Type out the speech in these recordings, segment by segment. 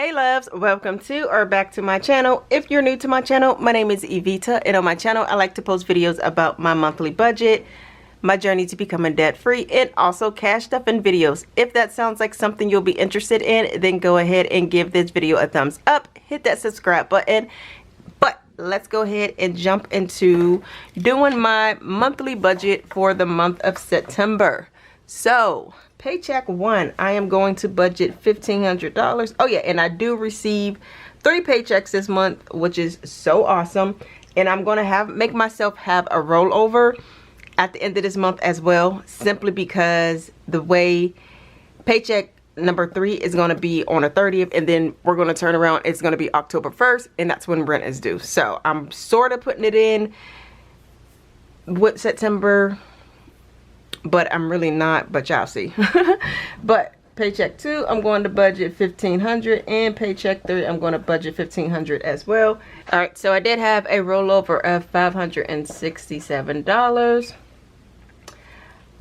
Hey loves, welcome to or back to my channel. If you're new to my channel, my name is Evita, and on my channel I like to post videos about my monthly budget, my journey to becoming debt free, and also cash stuffing videos. If that sounds like something you'll be interested in, then go ahead and give this video a thumbs up, hit that subscribe button. But let's go ahead and jump into doing my monthly budget for the month of September. So paycheck one, I am going to budget $1,500. Oh yeah, and I do receive 3 paychecks this month, which is so awesome. And I'm going to make myself have a rollover at the end of this month as well, simply because the way paycheck number 3 is going to be on the 30th, and then we're going to turn around, it's going to be October 1st, and that's when rent is due. So I'm sort of putting it in with September, but I'm really not, but y'all see. But paycheck 2, I'm going to budget $1,500, and paycheck 3, I'm going to budget $1,500 as well. All right, so I did have a rollover of $567.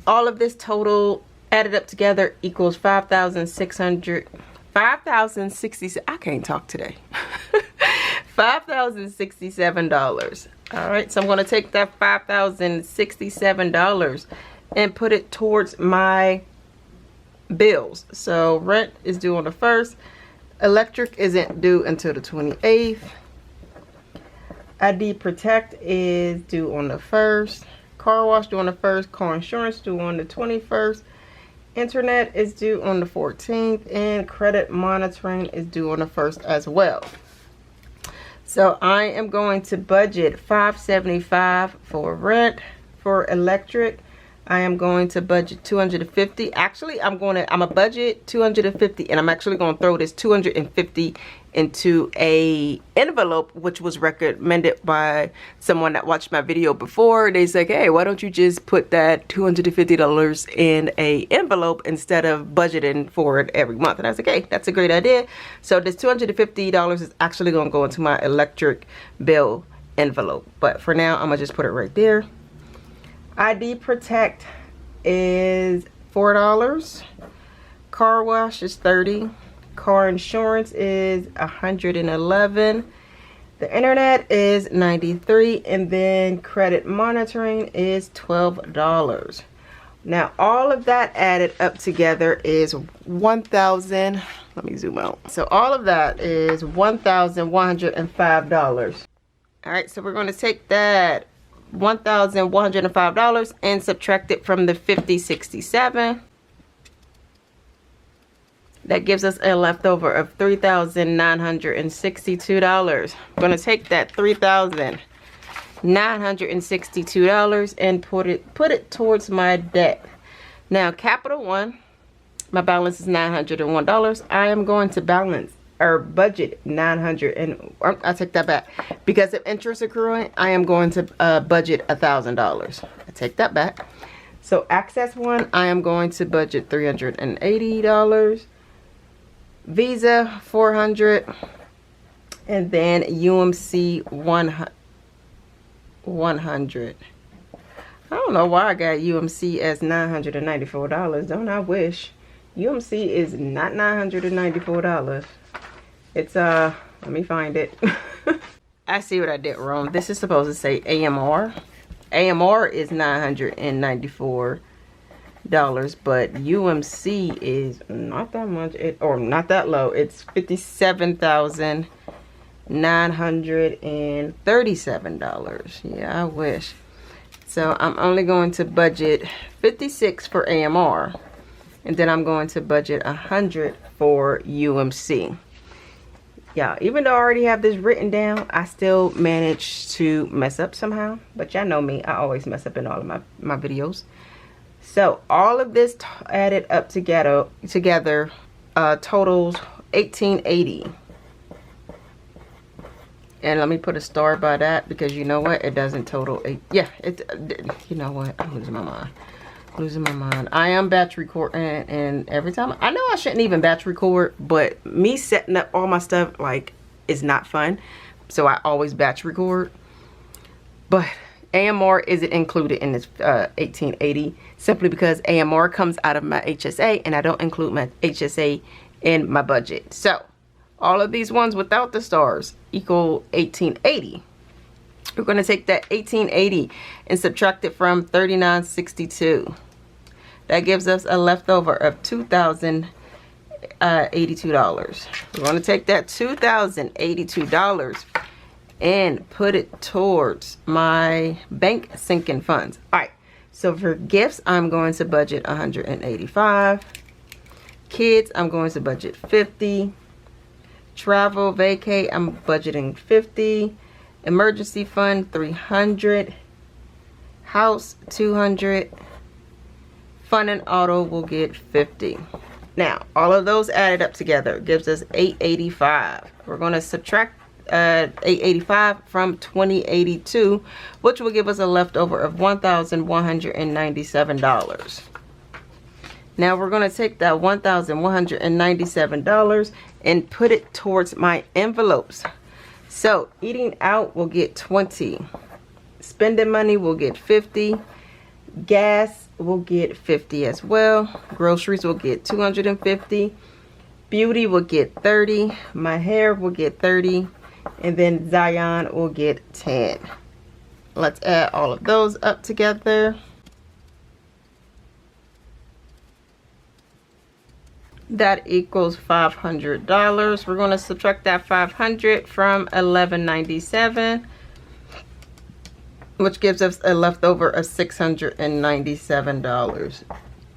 All of this total added up together equals $5,067. I can't talk today. $5,067. All right, so I'm going to take that $5,067 and put it towards my bills. So rent is due on the 1st. Electric isn't due until the 28th. ID Protect is due on the 1st. Car wash due on the 1st. Car insurance due on the 21st. Internet is due on the 14th. And credit monitoring is due on the 1st as well. So I am going to budget $575 for rent. For electric, I am going to budget $250. Actually, I'm a budget $250, and I'm actually going to throw this $250 into a envelope, which was recommended by someone that watched my video before. They said, hey, why don't you just put that $250 in a envelope instead of budgeting for it every month? And I was like, hey, that's a great idea. So this $250 is actually going to go into my electric bill envelope. But for now, I'm going to just put it right there. ID Protect is $4. Car wash is $30. Car insurance is $111. The internet is $93, and then credit monitoring is $12. Now all of that added up together is $1,000. Let me zoom out. So all of that is $1,105. All right, so we're going to take that $1,105 and subtract it from the $5,067. That gives us a leftover of $3,962. I'm going to take that $3,962 and put it towards my debt. Now, Capital One, my balance is $901. I am going to budget $900, and I take that back. Because of interest accruing, I am going to budget $1,000. I take that back. So Access One, I am going to budget $380. Visa $400, and then UMC 100. I don't know why I got UMC as $994. Don't I wish? UMC is not $994. It's let me find it. I see what I did wrong. This is supposed to say AMR. AMR is $994, but UMC is not that much, or not that low. It's $57,937. Yeah, I wish. So I'm only going to budget $56 for AMR, and then I'm going to budget $100 for UMC. Yeah, even though I already have this written down, I still manage to mess up somehow. But y'all know me, I always mess up in all of my videos. So all of this added up together totals $1,880. And let me put a star by that, because you know what? It doesn't total you know what? I'm losing my mind. I am batch recording, and every time, I know I shouldn't even batch record, but me setting up all my stuff like is not fun. So I always batch record. But AMR isn't included in this $1,880 simply because AMR comes out of my HSA, and I don't include my HSA in my budget. So all of these ones without the stars equal 1880. We're going to take that 1880 and subtract it from 3962. That gives us a leftover of $2,082. We're going to take that $2,082 and put it towards my bank sinking funds. All right, so for gifts, I'm going to budget $185. Kids, I'm going to budget $50. Travel, vacay, I'm budgeting $50. Emergency fund, $300. House, $200. Fun and auto will get $50. Now, all of those added up together gives us $885. We're going to subtract $885 from $2082, which will give us a leftover of $1,197. Now we're going to take that $1,197 and put it towards my envelopes. So eating out will get $20. Spending money will get $50. Gas will get $50 as well. Groceries will get $250. Beauty will get $30. My hair will get $30. And then Zion will get $10. Let's add all of those up together. That equals $500. We're going to subtract that $500 from $1,197, which gives us a leftover of $697.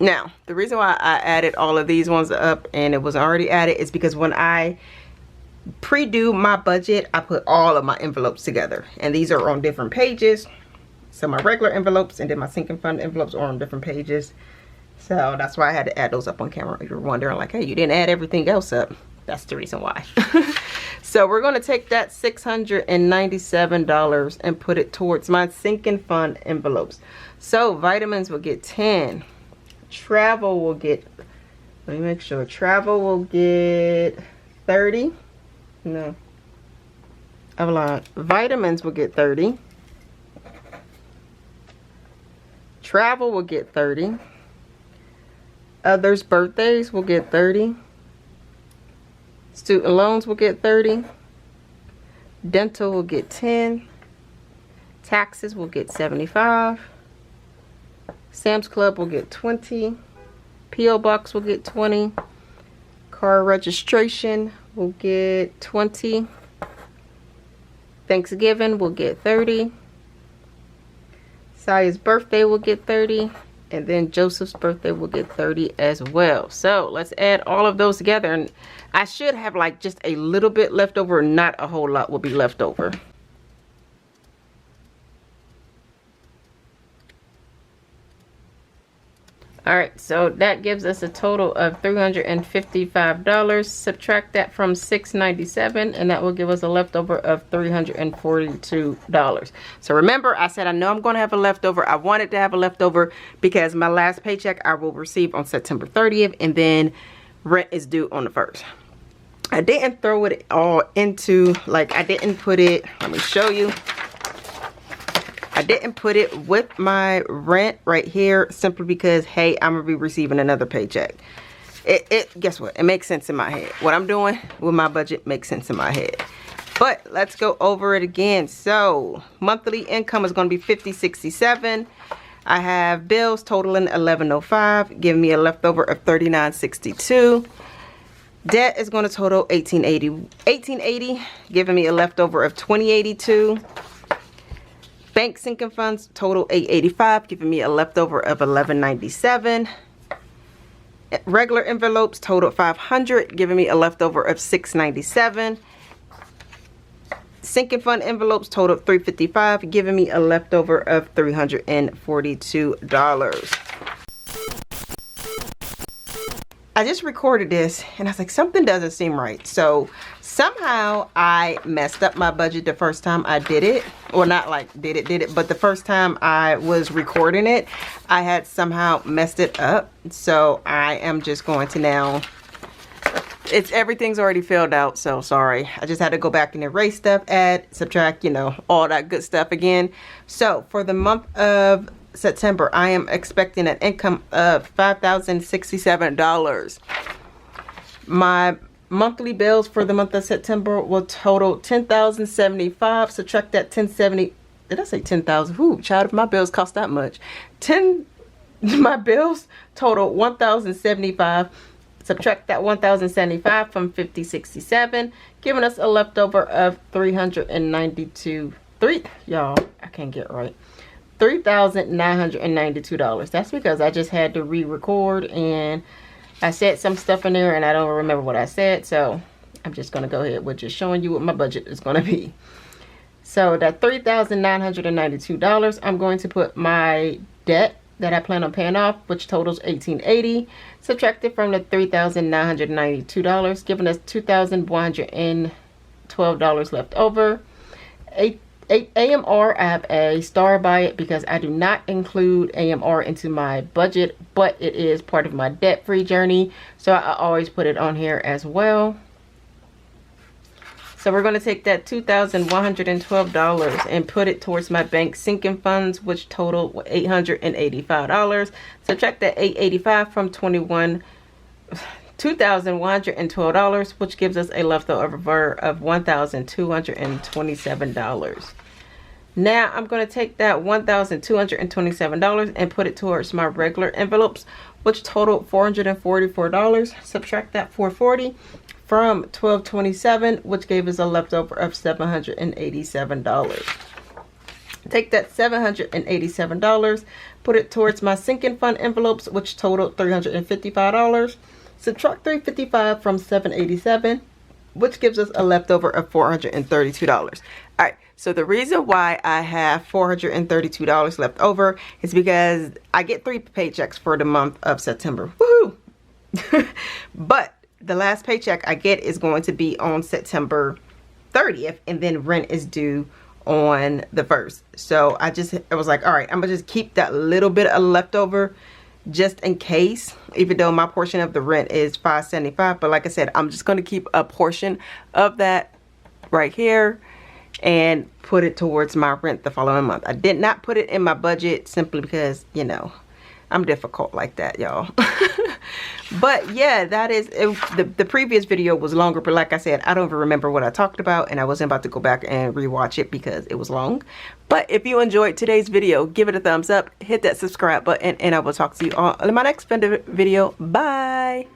Now, the reason why I added all of these ones up and it was already added is because when I pre-do my budget, I put all of my envelopes together, and these are on different pages. So my regular envelopes and then my sinking fund envelopes are on different pages. So that's why I had to add those up on camera. If you're wondering, like, hey, you didn't add everything else up. That's the reason why. So we're going to take that $697 and put it towards my sinking fund envelopes. So vitamins will get 10. Travel will get, let me make sure. Travel will get 30. No, I've lied. Vitamins will get 30. Travel will get 30. Others' birthdays will get 30. Student loans will get 30. Dental will get 10. Taxes will get 75. Sam's Club will get 20. P.O. Box will get 20. Car registration will get 20. Thanksgiving will get 30. Saya's birthday will get 30. And then Joseph's birthday will get 30 as well. So let's add all of those together. And I should have like just a little bit left over. Not a whole lot will be left over. Alright, so that gives us a total of $355. Subtract that from $697 and that will give us a leftover of $342. So remember, I said I know I'm going to have a leftover. I wanted to have a leftover because my last paycheck I will receive on September 30th and then rent is due on the 1st. I didn't throw it all into, like, I didn't put it, let me show you. I didn't put it with my rent right here simply because, hey, I'm going to be receiving another paycheck. Guess what? It makes sense in my head. What I'm doing with my budget makes sense in my head. But let's go over it again. So monthly income is going to be $50.67. I have bills totaling $11.05, giving me a leftover of $39.62. Debt is going to total $18.80, giving me a leftover of $20.82. Bank sinking funds total $885, giving me a leftover of $11.97. Regular envelopes total $500, giving me a leftover of $697. Sinking fund envelopes total $355, giving me a leftover of $342. I just recorded this and I was like, something doesn't seem right. So somehow I messed up my budget the first time I did it. Or not like did it, but the first time I was recording it, I had somehow messed it up. So I am just going to now, everything's already filled out, so sorry. I just had to go back and erase stuff, add, subtract, you know, all that good stuff again. So for the month of September, I am expecting an income of $5,067. My monthly bills for the month of September will total $10,075. Subtract that 1070. Did I say 10,000? Ooh, child, if my bills cost that much. My bills total $1,075. Subtract that $1,075 from $50.67, giving us a leftover of y'all, I can't get right. $3,992. That's because I just had to re-record and I said some stuff in there and I don't remember what I said, so I'm just going to go ahead with just showing you what my budget is going to be. So that $3,992, I'm going to put my debt that I plan on paying off, which totals $1,880, subtracted from the $3,992, giving us $2,112 left over. AMR, I have a star by it because I do not include AMR into my budget, but it is part of my debt-free journey, so I always put it on here as well. So we're going to take that $2,112 and put it towards my bank sinking funds, which total $885. Subtract that $885 from $2,112, which gives us a leftover of $1,227. Now I'm going to take that $1,227 and put it towards my regular envelopes, which total $444. Subtract that $440 from $1,227, which gave us a leftover of $787. Take that $787, put it towards my sinking fund envelopes, which totaled $355. Subtract $355 from $787, which gives us a leftover of $432. All right, so the reason why I have $432 left over is because I get 3 paychecks for the month of September. Woohoo! But the last paycheck I get is going to be on September 30th, and then rent is due on the 1st. So I was like, all right, I'm gonna just keep that little bit of leftover just in case, even though my portion of the rent is $575. But like I said, I'm just going to keep a portion of that right here and put it towards my rent the following month. I did not put it in my budget simply because, you know, I'm difficult like that, y'all. But yeah, that is it. The previous video was longer, but like I said, I don't even remember what I talked about, and I wasn't about to go back and rewatch it because it was long. But if you enjoyed today's video, give it a thumbs up, hit that subscribe button, and I will talk to you all in my next video. Bye.